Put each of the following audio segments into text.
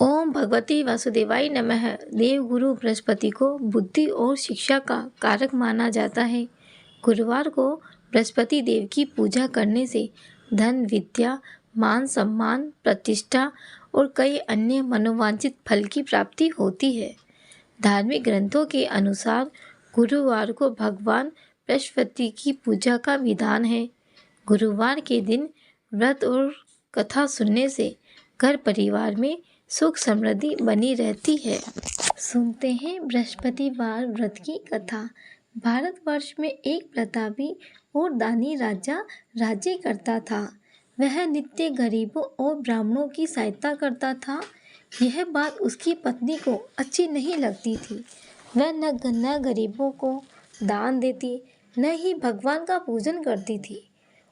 ओम भगवती वासुदेवाय नमः। देवगुरु बृहस्पति को बुद्धि और शिक्षा का कारक माना जाता है। गुरुवार को बृहस्पति देव की पूजा करने से धन, विद्या, मान सम्मान, प्रतिष्ठा और कई अन्य मनोवांछित फल की प्राप्ति होती है। धार्मिक ग्रंथों के अनुसार गुरुवार को भगवान बृहस्पति की पूजा का विधान है। गुरुवार के दिन व्रत और कथा सुनने से घर परिवार में सुख समृद्धि बनी रहती है। सुनते हैं बृहस्पतिवार व्रत की कथा। भारतवर्ष में एक प्रतापी और दानी राजा राज्य करता था। वह नित्य गरीबों और ब्राह्मणों की सहायता करता था। यह बात उसकी पत्नी को अच्छी नहीं लगती थी। वह न गरीबों को दान देती, न ही भगवान का पूजन करती थी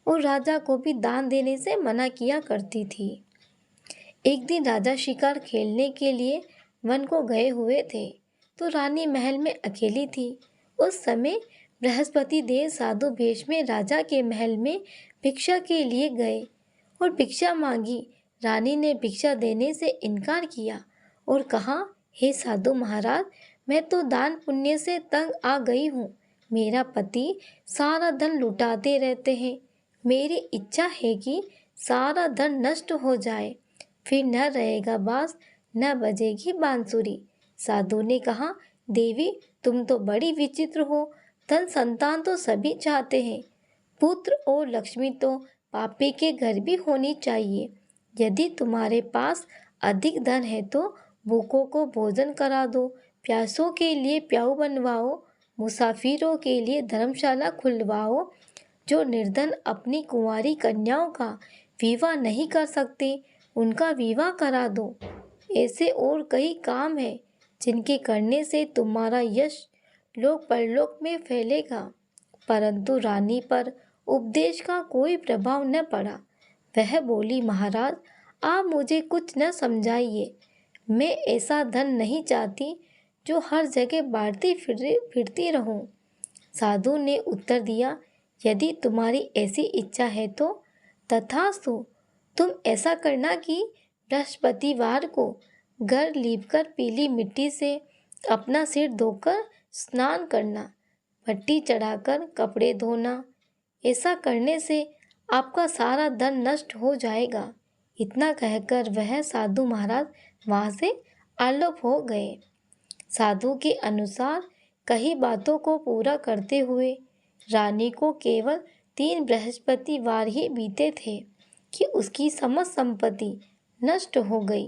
और राजा को भी दान देने से मना किया करती थी। एक दिन राजा शिकार खेलने के लिए वन को गए हुए थे तो रानी महल में अकेली थी। उस समय बृहस्पति देव साधु वेश में राजा के महल में भिक्षा के लिए गए और भिक्षा मांगी। रानी ने भिक्षा देने से इनकार किया और कहा, हे साधु महाराज, मैं तो दान पुण्य से तंग आ गई हूँ। मेरा पति सारा धन लुटाते रहते हैं। मेरी इच्छा है कि सारा धन नष्ट हो जाए, फिर न रहेगा बांस, न बजेगी बांसुरी। साधु ने कहा, देवी, तुम तो बड़ी विचित्र हो। धन संतान तो सभी चाहते हैं, पुत्र और लक्ष्मी तो पापी के घर भी होनी चाहिए। यदि तुम्हारे पास अधिक धन है तो भूखों को भोजन करा दो, प्यासों के लिए प्याऊ बनवाओ, मुसाफिरों के लिए धर्मशाला खुलवाओ। जो निर्धन अपनी कुंवारी कन्याओं का विवाह नहीं कर सकते, उनका विवाह करा दो। ऐसे और कई काम हैं जिनके करने से तुम्हारा यश लोक परलोक में फैलेगा। परंतु रानी पर उपदेश का कोई प्रभाव न पड़ा। वह बोली, महाराज, आप मुझे कुछ न समझाइए। मैं ऐसा धन नहीं चाहती जो हर जगह बांटती फिरती रहूं। साधु ने उत्तर दिया, यदि तुम्हारी ऐसी इच्छा है तो तथास्तु। तुम ऐसा करना कि बृहस्पतिवार को घर लीपकर पीली मिट्टी से अपना सिर धोकर स्नान करना, भट्टी चढ़ाकर कपड़े धोना। ऐसा करने से आपका सारा धन नष्ट हो जाएगा। इतना कहकर वह साधु महाराज वहाँ से आलोप हो गए। साधु के अनुसार कई बातों को पूरा करते हुए रानी को केवल 3 बृहस्पतिवार ही बीते थे कि उसकी समस्त संपत्ति नष्ट हो गई।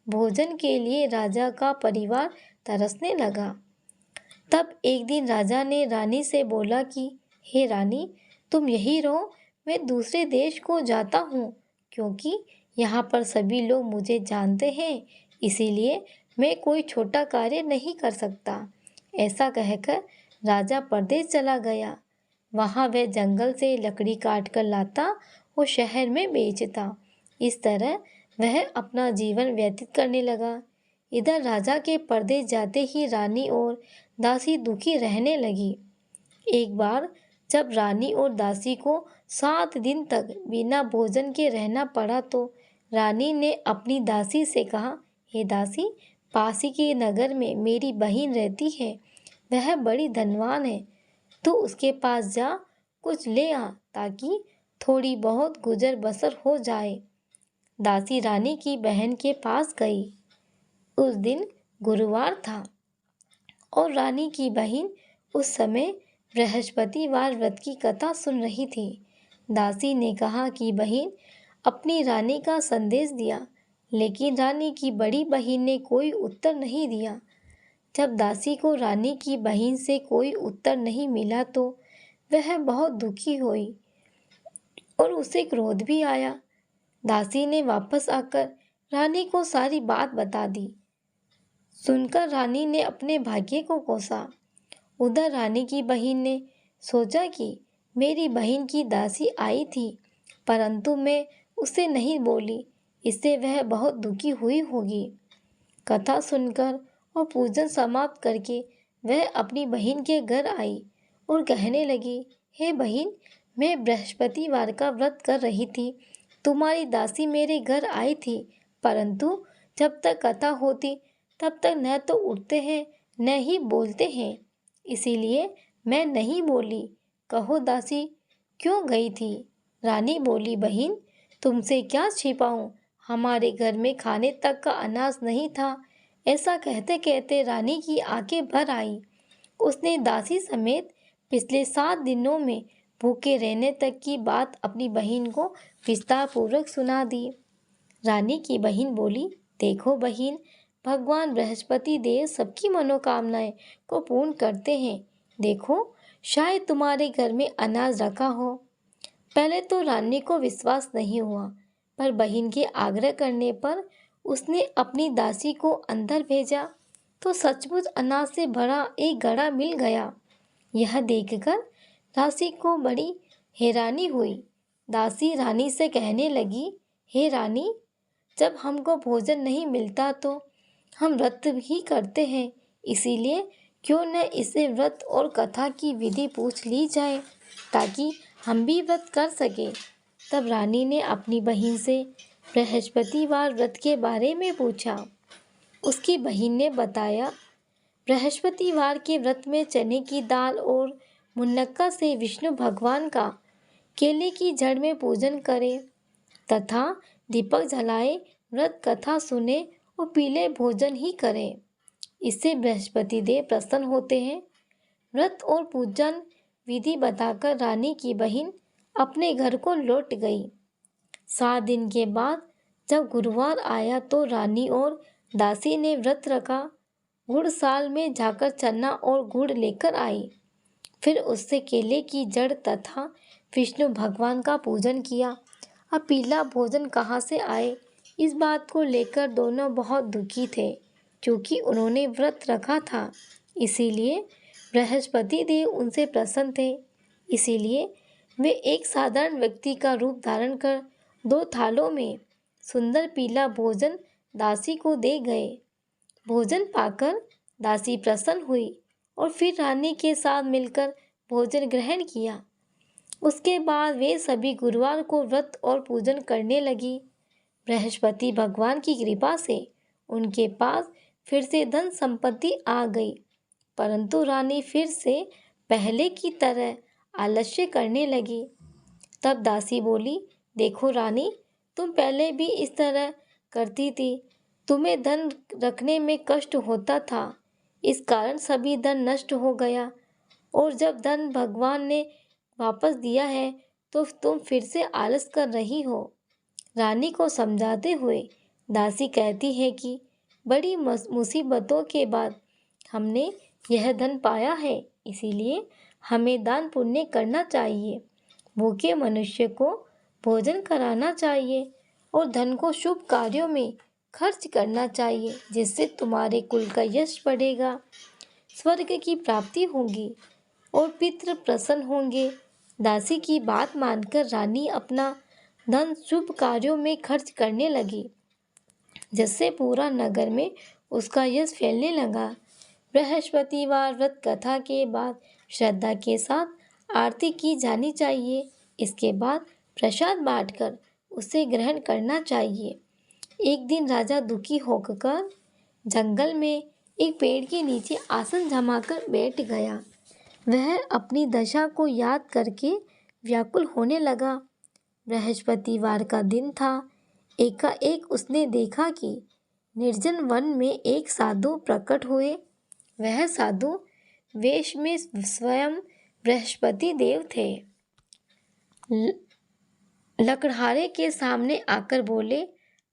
भोजन के लिए राजा का परिवार तरसने लगा। तब एक दिन राजा ने रानी से बोला कि हे रानी, तुम यही रहो, मैं दूसरे देश को जाता हूँ, क्योंकि यहाँ पर सभी लोग मुझे जानते हैं, इसीलिए मैं कोई छोटा कार्य नहीं कर सकता। ऐसा कहकर राजा परदेश चला गया। वहाँ वह जंगल से लकड़ी काट कर लाता और शहर में बेचता। इस तरह वह अपना जीवन व्यतीत करने लगा। इधर राजा के परदेश जाते ही रानी और दासी दुखी रहने लगी। एक बार जब रानी और दासी को 7 दिन तक बिना भोजन के रहना पड़ा तो रानी ने अपनी दासी से कहा, हे दासी, पासी के नगर में मेरी बहन रहती है। वह बड़ी धनवान है। तू उसके पास जा, कुछ ले आ ताकि थोड़ी बहुत गुजर बसर हो जाए। दासी रानी की बहन के पास गई। उस दिन गुरुवार था और रानी की बहन उस समय बृहस्पतिवार व्रत की कथा सुन रही थी। दासी ने कहा कि बहन अपनी रानी का संदेश दिया, लेकिन रानी की बड़ी बहन ने कोई उत्तर नहीं दिया। जब दासी को रानी की बहन से कोई उत्तर नहीं मिला तो वह बहुत दुखी हुई और उसे क्रोध भी आया। दासी ने वापस आकर रानी को सारी बात बता दी। सुनकर रानी ने अपने भाग्य को कोसा। उधर रानी की बहन ने सोचा कि मेरी बहन की दासी आई थी, परंतु मैं उसे नहीं बोली, इससे वह बहुत दुखी हुई होगी। कथा सुनकर और पूजन समाप्त करके वह अपनी बहन के घर आई और कहने लगी, हे बहन, मैं बृहस्पतिवार का व्रत कर रही थी। तुम्हारी दासी मेरे घर आई थी, परंतु जब तक कथा होती तब तक न तो उठते हैं न ही बोलते हैं, इसीलिए मैं नहीं बोली। कहो दासी, क्यों गई थी? रानी बोली, बहन तुमसे क्या छिपाऊं, हमारे घर में खाने तक का अनाज नहीं था। ऐसा कहते कहते रानी की आंखें भर आई। उसने दासी समेत पिछले 7 दिनों में भूखे रहने तक की बात अपनी बहन को विस्तार पूर्वक सुना दी। रानी की बहन बोली, देखो बहन, भगवान बृहस्पति देव सबकी मनोकामनाएं को पूर्ण करते हैं। देखो, शायद तुम्हारे घर में अनाज रखा हो। पहले तो रानी को विश्वास नहीं हुआ, पर बहन के आग्रह करने पर उसने अपनी दासी को अंदर भेजा तो सचमुच अनाज से भरा एक घड़ा मिल गया। यह देखकर दासी को बड़ी हैरानी हुई। दासी रानी से कहने लगी, हे रानी, जब हमको भोजन नहीं मिलता तो हम व्रत ही करते हैं, इसीलिए क्यों न इसे व्रत और कथा की विधि पूछ ली जाए ताकि हम भी व्रत कर सके। तब रानी ने अपनी बहन से बृहस्पतिवार व्रत के बारे में पूछा। उसकी बहन ने बताया, बृहस्पतिवार के व्रत में चने की दाल और मुनक्का से विष्णु भगवान का केले की जड़ में पूजन करें तथा दीपक जलाए, व्रत कथा सुने और पीले भोजन ही करें। इससे बृहस्पति देव प्रसन्न होते हैं। व्रत और पूजन विधि बताकर रानी की बहन अपने घर को लौट गई। 7 दिन के बाद जब गुरुवार आया तो रानी और दासी ने व्रत रखा। गुड़साल में जाकर चना और गुड़ लेकर आई। फिर उससे केले की जड़ तथा विष्णु भगवान का पूजन किया। अब पीला भोजन कहाँ से आए, इस बात को लेकर दोनों बहुत दुखी थे, क्योंकि उन्होंने व्रत रखा था। इसीलिए बृहस्पति देव उनसे प्रसन्न थे। इसीलिए वे एक साधारण व्यक्ति का रूप धारण कर 2 थालों में सुंदर पीला भोजन दासी को दे गए। भोजन पाकर दासी प्रसन्न हुई और फिर रानी के साथ मिलकर भोजन ग्रहण किया। उसके बाद वे सभी गुरुवार को व्रत और पूजन करने लगी। बृहस्पति भगवान की कृपा से उनके पास फिर से धन संपत्ति आ गई, परंतु रानी फिर से पहले की तरह आलस्य करने लगी। तब दासी बोली, देखो रानी, तुम पहले भी इस तरह करती थी। तुम्हें धन रखने में कष्ट होता था, इस कारण सभी धन नष्ट हो गया, और जब धन भगवान ने वापस दिया है तो तुम फिर से आलस कर रही हो। रानी को समझाते हुए दासी कहती है कि बड़ी मुसीबतों के बाद हमने यह धन पाया है, इसीलिए हमें दान पुण्य करना चाहिए। भूखे मनुष्य को भोजन कराना चाहिए और धन को शुभ कार्यों में खर्च करना चाहिए, जिससे तुम्हारे कुल का यश बढ़ेगा, स्वर्ग की प्राप्ति होगी और पितृ प्रसन्न होंगे। दासी की बात मानकर रानी अपना धन शुभ कार्यों में खर्च करने लगी, जिससे पूरा नगर में उसका यश फैलने लगा। बृहस्पतिवार व्रत कथा के बाद श्रद्धा के साथ आरती की जानी चाहिए। इसके बाद प्रसाद बांटकर उसे ग्रहण करना चाहिए। एक दिन राजा दुखी होकर जंगल में एक पेड़ के नीचे आसन जमाकर बैठ गया। वह अपनी दशा को याद करके व्याकुल होने लगा। बृहस्पतिवार का दिन था। एकाएक उसने देखा कि निर्जन वन में एक साधु प्रकट हुए। वह साधु वेश में स्वयं बृहस्पति देव थे। लकड़हारे के सामने आकर बोले,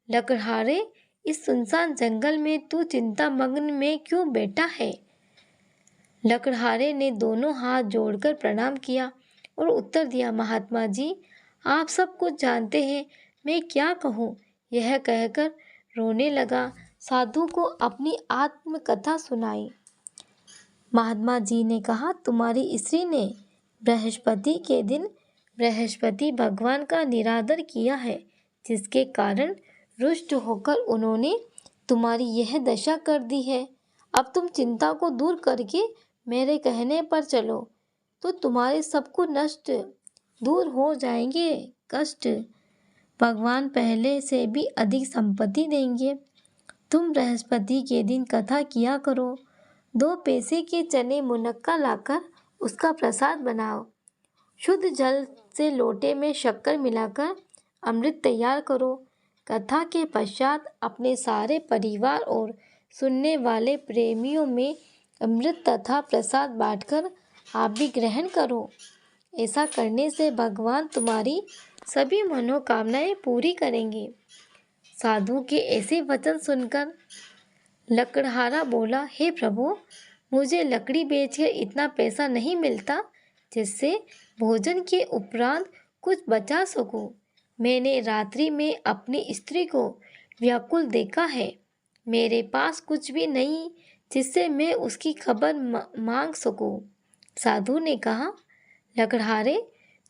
लकड़हारे, इस सुनसान जंगल में तू चिंतामग्न में क्यों बैठा है? लकड़हारे ने दोनों हाथ जोड़कर प्रणाम किया और उत्तर दिया, महात्मा जी, आप सब कुछ जानते हैं, मैं क्या कहूँ? यह कहकर रोने लगा। साधु को अपनी आत्मकथा सुनाई। महात्मा जी ने कहा, तुम्हारी स्त्री ने बृहस्पति के दिन बृहस्पति भगवान का निरादर किया है, जिसके कारण रुष्ट होकर उन्होंने तुम्हारी यह दशा कर दी है। अब तुम चिंता को दूर करके मेरे कहने पर चलो तो तुम्हारे सबको नष्ट दूर हो जाएंगे कष्ट। भगवान पहले से भी अधिक संपत्ति देंगे। तुम बृहस्पति के दिन कथा किया करो। 2 पैसे के चने मुनक्का लाकर उसका प्रसाद बनाओ। शुद्ध जल से लोटे में शक्कर मिलाकर अमृत तैयार करो। कथा के पश्चात अपने सारे परिवार और सुनने वाले प्रेमियों में अमृत तथा प्रसाद बांटकर आप भी ग्रहण करो। ऐसा करने से भगवान तुम्हारी सभी मनोकामनाएं पूरी करेंगे। साधु के ऐसे वचन सुनकर लकड़हारा बोला, हे प्रभु, मुझे लकड़ी बेचकर इतना पैसा नहीं मिलता जिससे भोजन के उपरांत कुछ बचा सकूं। मैंने रात्रि में अपनी स्त्री को व्याकुल देखा है। मेरे पास कुछ भी नहीं जिससे मैं उसकी खबर मांग सकूं। साधु ने कहा, लकड़हारे,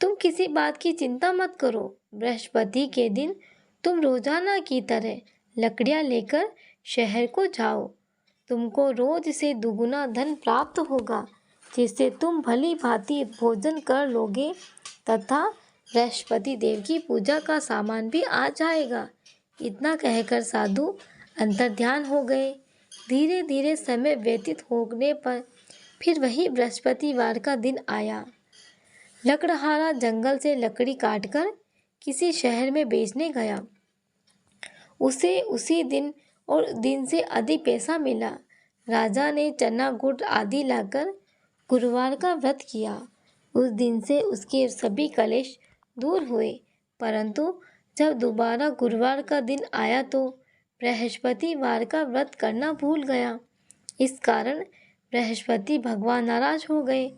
तुम किसी बात की चिंता मत करो। बृहस्पति के दिन तुम रोजाना की तरह लकड़ियां लेकर शहर को जाओ। तुमको रोज से दुगुना धन प्राप्त होगा, जिससे तुम भली भांति भोजन कर लोगे तथा बृहस्पति देव की पूजा का सामान भी आ जाएगा। इतना कहकर साधु अंतर्ध्यान हो गए। धीरे धीरे समय व्यतीत होने पर फिर वही बृहस्पतिवार का दिन आया। लकड़हारा जंगल से लकड़ी काटकर किसी शहर में बेचने गया। उसे उसी दिन और दिन से अधिक पैसा मिला। राजा ने चना गुड़ आदि लाकर गुरुवार का व्रत किया। उस दिन से उसके सभी कलेश दूर हुए। परंतु जब दोबारा गुरुवार का दिन आया तो बृहस्पतिवार का व्रत करना भूल गया। इस कारण बृहस्पति भगवान नाराज हो गए।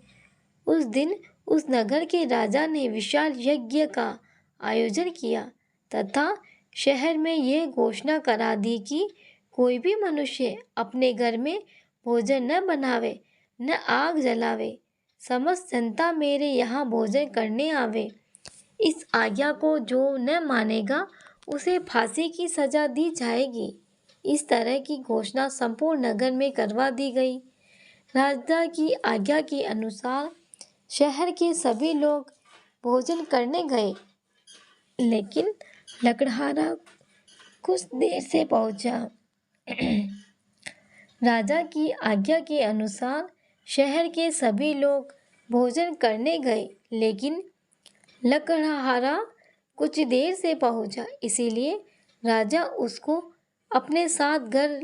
उस दिन उस नगर के राजा ने विशाल यज्ञ का आयोजन किया तथा शहर में यह घोषणा करा दी कि कोई भी मनुष्य अपने घर में भोजन न बनावे, न आग जलावे। समस्त जनता मेरे यहाँ भोजन करने आवे। इस आज्ञा को जो न मानेगा उसे फांसी की सजा दी जाएगी। इस तरह की घोषणा संपूर्ण नगर में करवा दी गई। राजा की आज्ञा के अनुसार शहर के सभी लोग भोजन करने गए, लेकिन लकड़हारा कुछ देर से पहुंचा। राजा की आज्ञा के अनुसार शहर के सभी लोग भोजन करने गए, लेकिन लकड़हारा कुछ देर से पहुंचा। इसीलिए राजा उसको अपने साथ घर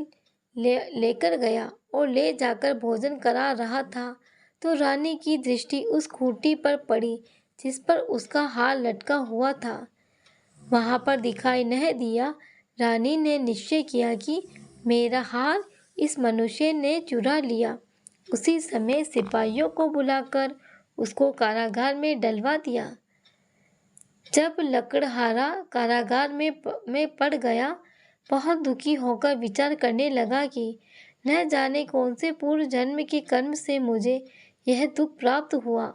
लेकर गया और ले जाकर भोजन करा रहा था तो रानी की दृष्टि उस खूंटी पर पड़ी जिस पर उसका हार लटका हुआ था। वहां पर दिखाई नहीं दिया। रानी ने निश्चय किया कि मेरा हार इस मनुष्य ने चुरा लिया। उसी समय सिपाहियों को बुलाकर उसको कारागार में डलवा दिया। जब लकड़हारा कारागार में पड़ गया, बहुत दुखी होकर विचार करने लगा कि न जाने कौन से पूर्व जन्म के कर्म से मुझे यह दुख प्राप्त हुआ।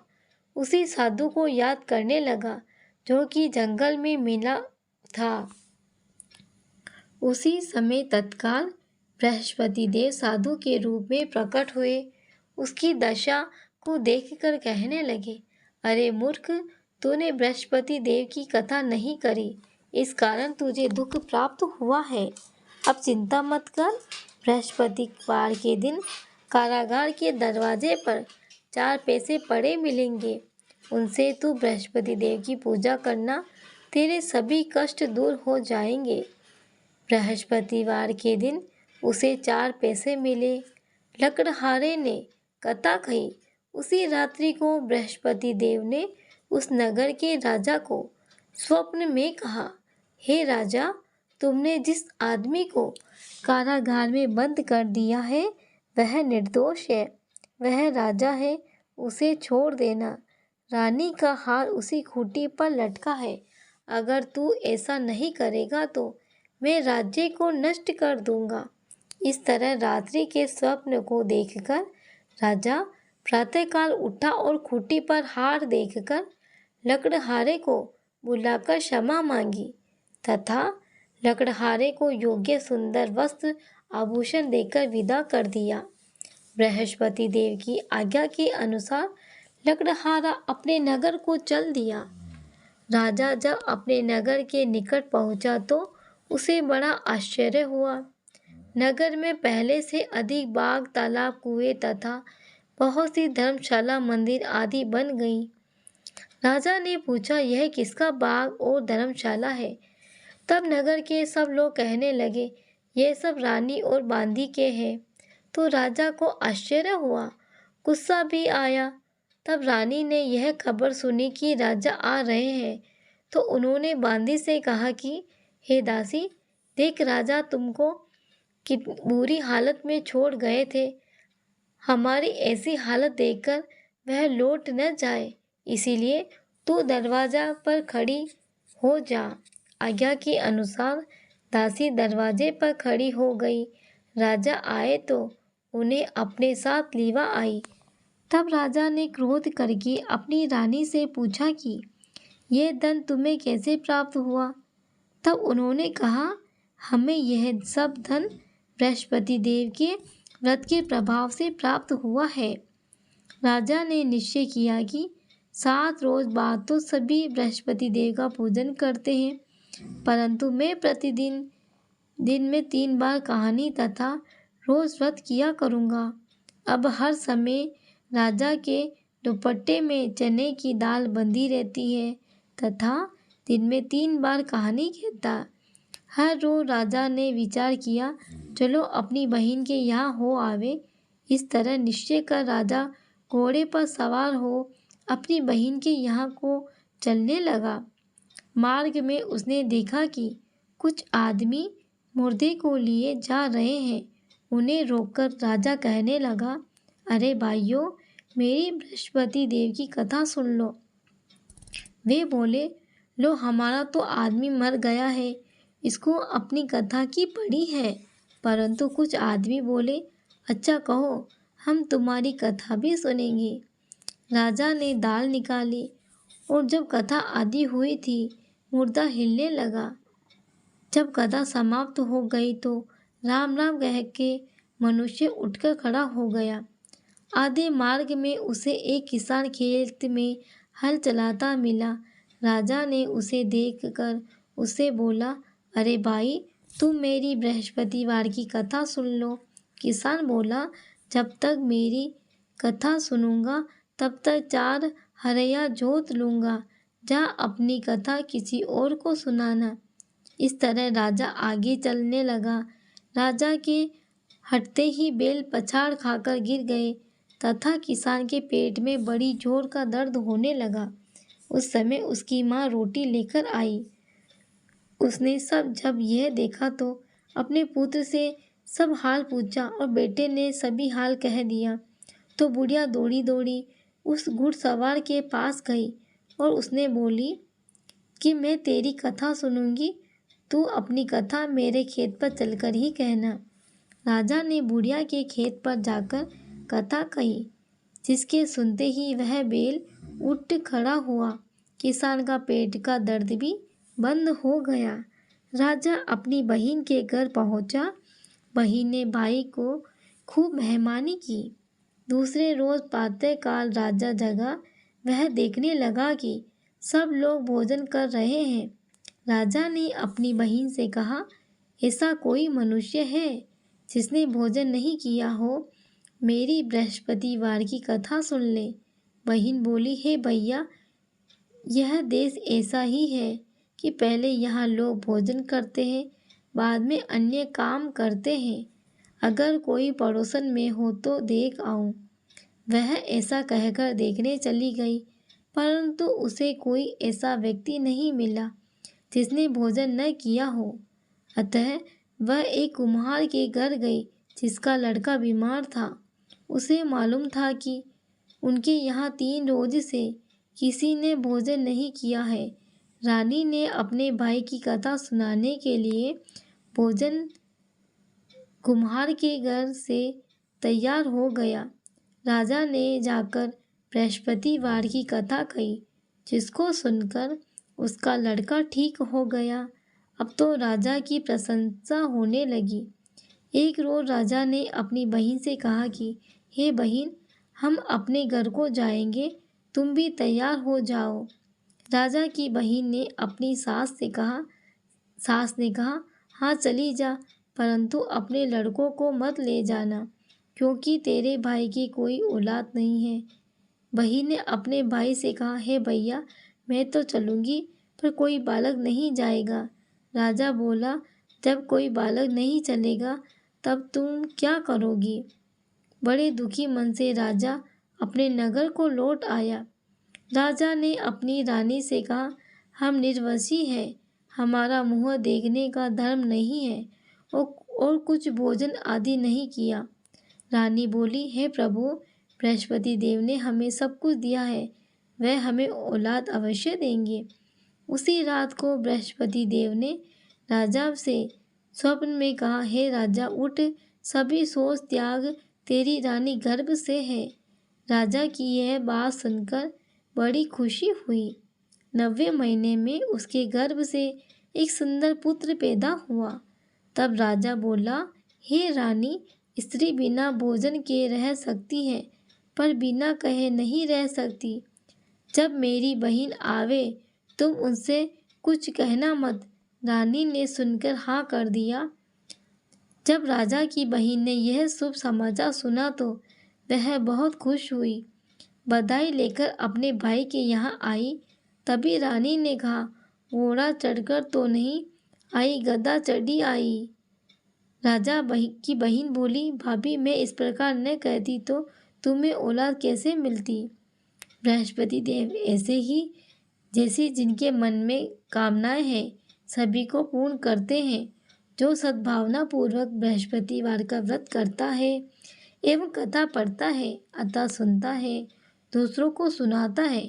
उसी साधु को याद करने लगा जो कि जंगल में मिला था। उसी समय तत्काल बृहस्पति देव साधु के रूप में प्रकट हुए। उसकी दशा को देखकर कहने लगे, अरे मूर्ख, तूने बृहस्पति देव की कथा नहीं करी, इस कारण तुझे दुख प्राप्त हुआ है। अब चिंता मत कर। बृहस्पतिवार के दिन कारागार के दरवाजे पर 4 पैसे पड़े मिलेंगे। उनसे तू बृहस्पति देव की पूजा करना, तेरे सभी कष्ट दूर हो जाएंगे। बृहस्पतिवार के दिन उसे 4 पैसे मिले। लकड़हारे ने कथा कही। उसी रात्रि को बृहस्पति देव ने उस नगर के राजा को स्वप्न में कहा, हे राजा, तुमने जिस आदमी को कारागार में बंद कर दिया है वह निर्दोष है। वह राजा है, उसे छोड़ देना। रानी का हार उसी खूंटी पर लटका है। अगर तू ऐसा नहीं करेगा तो मैं राज्य को नष्ट कर दूंगा। इस तरह रात्रि के स्वप्न को देखकर राजा प्रातःकाल उठा और खूंटी पर हार देखकर लकड़हारे को बुलाकर क्षमा मांगी तथा लकड़हारे को योग्य सुंदर वस्त्र आभूषण देकर विदा कर दिया। बृहस्पति देव की आज्ञा के अनुसार लकड़हारा अपने नगर को चल दिया। राजा जब अपने नगर के निकट पहुंचा तो उसे बड़ा आश्चर्य हुआ। नगर में पहले से अधिक बाग, तालाब, कुएं तथा बहुत सी धर्मशाला, मंदिर आदि बन गई। राजा ने पूछा, यह किसका बाग और धर्मशाला है? तब नगर के सब लोग कहने लगे, ये सब रानी और बांदी के हैं। तो राजा को आश्चर्य हुआ, गुस्सा भी आया। तब रानी ने यह खबर सुनी कि राजा आ रहे हैं, तो उन्होंने बांदी से कहा कि हे दासी, देख राजा तुमको कितनी बुरी हालत में छोड़ गए थे। हमारी ऐसी हालत देखकर वह लौट न जाए, इसीलिए तू दरवाजा पर खड़ी हो जा। आज्ञा के अनुसार दासी दरवाजे पर खड़ी हो गई। राजा आए तो उन्हें अपने साथ लीवा आई। तब राजा ने क्रोध करके अपनी रानी से पूछा कि यह धन तुम्हें कैसे प्राप्त हुआ? तब उन्होंने कहा, हमें यह सब धन बृहस्पति देव के व्रत के प्रभाव से प्राप्त हुआ है। राजा ने निश्चय किया कि 7 रोज बाद तो सभी बृहस्पति देव का पूजन करते हैं, परंतु मैं प्रतिदिन दिन में 3 बार कहानी तथा रोज व्रत किया करूँगा। अब हर समय राजा के दुपट्टे में चने की दाल बंधी रहती है तथा दिन में 3 बार कहानी कहता। हर रोज राजा ने विचार किया, चलो अपनी बहन के यहाँ हो आवे। इस तरह निश्चय कर राजा घोड़े पर सवार हो अपनी बहन के यहाँ को चलने लगा। मार्ग में उसने देखा कि कुछ आदमी मुर्दे को लिए जा रहे हैं। उन्हें रोककर राजा कहने लगा, अरे भाइयों, मेरी बृहस्पति देव की कथा सुन लो। वे बोले, लो हमारा तो आदमी मर गया है, इसको अपनी कथा की पड़ी है। परंतु कुछ आदमी बोले, अच्छा कहो, हम तुम्हारी कथा भी सुनेंगे। राजा ने दाल निकाली और जब कथा आदि हुई थी, मुर्दा हिलने लगा। जब कथा समाप्त हो गई तो राम राम कह के मनुष्य उठकर खड़ा हो गया। आधे मार्ग में उसे एक किसान खेत में हल चलाता मिला। राजा ने उसे देखकर उससे बोला, अरे भाई, तुम मेरी बृहस्पतिवार की कथा सुन लो। किसान बोला, जब तक मेरी कथा सुनूंगा तब तक 4 हरया जोत लूँगा। जा अपनी कथा किसी और को सुनाना। इस तरह राजा आगे चलने लगा। राजा के हटते ही बैल पछाड़ खाकर गिर गए तथा किसान के पेट में बड़ी जोर का दर्द होने लगा। उस समय उसकी माँ रोटी लेकर आई। उसने जब यह देखा तो अपने पुत्र से सब हाल पूछा और बेटे ने सभी हाल कह दिया। तो बुढ़िया दौड़ी दौड़ी उस घुड़सवार के पास गई और उसने बोली कि मैं तेरी कथा सुनूंगी, तू अपनी कथा मेरे खेत पर चलकर ही कहना। राजा ने बुढ़िया के खेत पर जाकर कथा कही, जिसके सुनते ही वह बैल उठ खड़ा हुआ। किसान का पेट का दर्द भी बंद हो गया। राजा अपनी बहन के घर पहुंचा। बहन ने भाई को खूब मेहमानी की। दूसरे रोज प्रातःकाल राजा जगा। वह देखने लगा कि सब लोग भोजन कर रहे हैं। राजा ने अपनी बहन से कहा, ऐसा कोई मनुष्य है जिसने भोजन नहीं किया हो? मेरी बृहस्पतिवार की कथा सुन ले। बहन बोली, हे भैया, यह देश ऐसा ही है कि पहले यहाँ लोग भोजन करते हैं, बाद में अन्य काम करते हैं। अगर कोई पड़ोसन में हो तो देख आऊं। वह ऐसा कहकर देखने चली गई, परंतु उसे कोई ऐसा व्यक्ति नहीं मिला जिसने भोजन न किया हो। अतः वह एक कुम्हार के घर गई जिसका लड़का बीमार था। उसे मालूम था कि उनके यहाँ 3 रोज से किसी ने भोजन नहीं किया है। रानी ने अपने भाई की कथा सुनाने के लिए भोजन कुम्हार के घर से तैयार हो गया। राजा ने जाकर बृहस्पतिवार की कथा कही, जिसको सुनकर उसका लड़का ठीक हो गया। अब तो राजा की प्रशंसा होने लगी। एक रोज राजा ने अपनी बहन से कहा कि हे बहन, हम अपने घर को जाएंगे, तुम भी तैयार हो जाओ। राजा की बहन ने अपनी सास ने कहा, हाँ चली जा, परंतु अपने लड़कों को मत ले जाना, क्योंकि तेरे भाई की कोई औलाद नहीं है। बही ने अपने भाई से कहा, हे भैया, मैं तो चलूँगी, पर कोई बालक नहीं जाएगा। राजा बोला, जब कोई बालक नहीं चलेगा तब तुम क्या करोगी? बड़े दुखी मन से राजा अपने नगर को लौट आया। राजा ने अपनी रानी से कहा, हम निर्वंशी हैं, हमारा मुँह देखने का धर्म नहीं है और कुछ भोजन आदि नहीं किया। रानी बोली, हे प्रभु, बृहस्पति देव ने हमें सब कुछ दिया है, वह हमें औलाद अवश्य देंगे। उसी रात को बृहस्पति देव ने राजा से स्वप्न में कहा, हे राजा, उठ, सभी सोच त्याग, तेरी रानी गर्भ से है। राजा की यह बात सुनकर बड़ी खुशी हुई। 9वें महीने में उसके गर्भ से एक सुंदर पुत्र पैदा हुआ। तब राजा बोला, हे रानी, स्त्री बिना भोजन के रह सकती है, पर बिना कहे नहीं रह सकती। जब मेरी बहन आवे तुम उनसे कुछ कहना मत। रानी ने सुनकर हाँ कर दिया। जब राजा की बहन ने यह शुभ समाचार सुना तो वह बहुत खुश हुई। बधाई लेकर अपने भाई के यहाँ आई। तभी रानी ने कहा, घोड़ा चढ़कर तो नहीं आई, गधा चढ़ी आई। राजा की बहन बोली, भाभी, मैं इस प्रकार न कहती तो तुम्हें औलाद कैसे मिलती? बृहस्पति देव ऐसे ही जैसी जिनके मन में कामनाएं हैं सभी को पूर्ण करते हैं। जो सद्भावना पूर्वक बृहस्पतिवार का व्रत करता है एवं कथा पढ़ता है, अथा सुनता है, दूसरों को सुनाता है,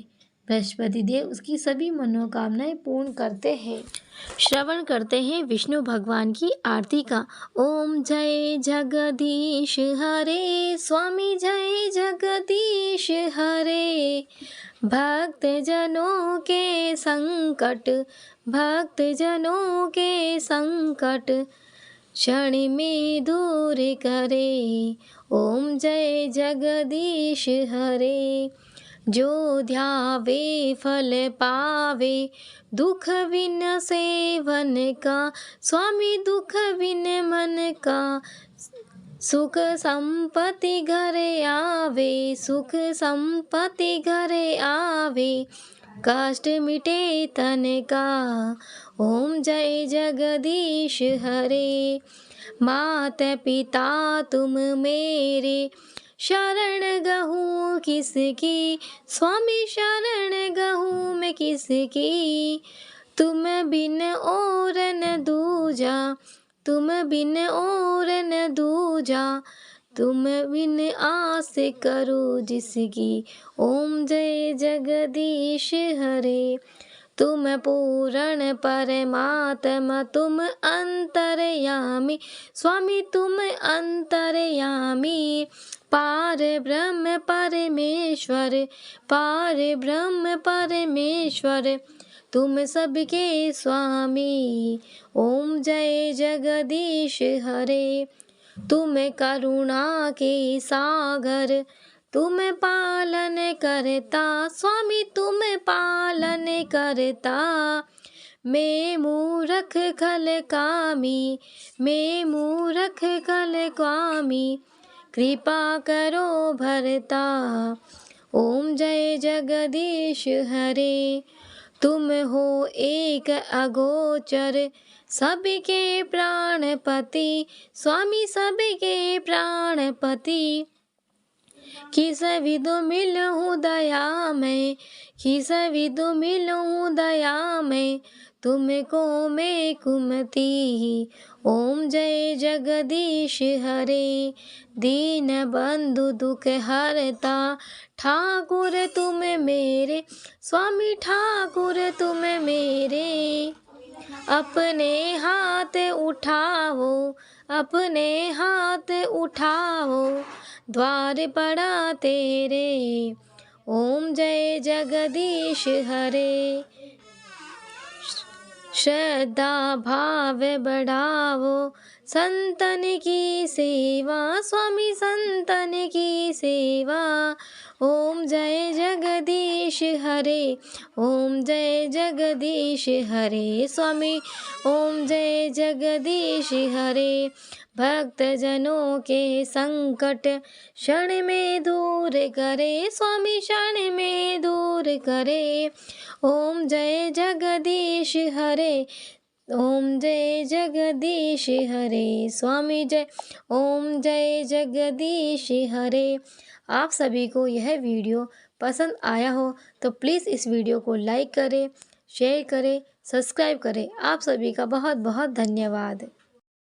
बृहस्पति देव उसकी सभी मनोकामनाएं पूर्ण करते हैं। श्रवण करते हैं विष्णु भगवान की आरती का। ओम जय जगदीश हरे, स्वामी जय जगदीश हरे। भक्त जनों के संकट, भक्त जनों के संकट क्षण में दूर करे। ओम जय जगदीश हरे। जो ध्यावे फल पावे, दुख बिन सेवन का, स्वामी दुख बिन मन का। सुख संपत्ति घरे आवे, सुख संपत्ति घरे आवे, कष्ट मिटे तन का। ओम जय जगदीश हरे। मात पिता तुम मेरे, शरण गहूँ किसकी, स्वामी शरण गहूँ मैं किसकी। तुम बिन और न दूजा, तुम बिन और न दूजा, तुम बिन आस करो जिसकी। ओम जय जगदीश हरे। तुम पूर्ण परमात्मा, तुम अंतर्यामी, स्वामी तुम अंतर्यामी। पार ब्रह्म परमेश्वर, पार ब्रह्म परमेश्वर, तुम सबके स्वामी। ओम जय जगदीश हरे। तुम करुणा के सागर, तुम पालन करता, स्वामी तुम पालन करता। मैं मूर्ख खल कामी, मैं मूर्ख खल कामी, कृपा करो भरता। ओम जय जगदीश हरे। तुम हो एक अगोचर, सबके प्राणपति, स्वामी सबके प्राणपति। किस विधु मिलूं दया में, किस विधु मिलूं दया में, तुमको मैं कुमति। ओम जय जगदीश हरे। दीन बंधु दुख हरता, ठाकुर तुम मेरे, स्वामी ठाकुर तुम मेरे। अपने हाथ उठाओ, अपने हाथ उठाओ, द्वार पड़ा तेरे। ओम जय जगदीश हरे। श्रद्धा भाव बढ़ाओ, संतन की सेवा, स्वामी संतन की सेवा। ओम जय जगदीश हरे, ओम जय जगदीश हरे स्वामी, ओम जय जगदीश हरे। भक्तजनों के संकट क्षण में दूर करे स्वामी, क्षण में दूर करे। ओम जय जगदीश हरे, ओम जय जगदीश हरे स्वामी जय, ओम जय जगदीश हरे। आप सभी को यह वीडियो पसंद आया हो तो प्लीज़ इस वीडियो को लाइक करें, शेयर करें, सब्सक्राइब करें। आप सभी का बहुत बहुत धन्यवाद।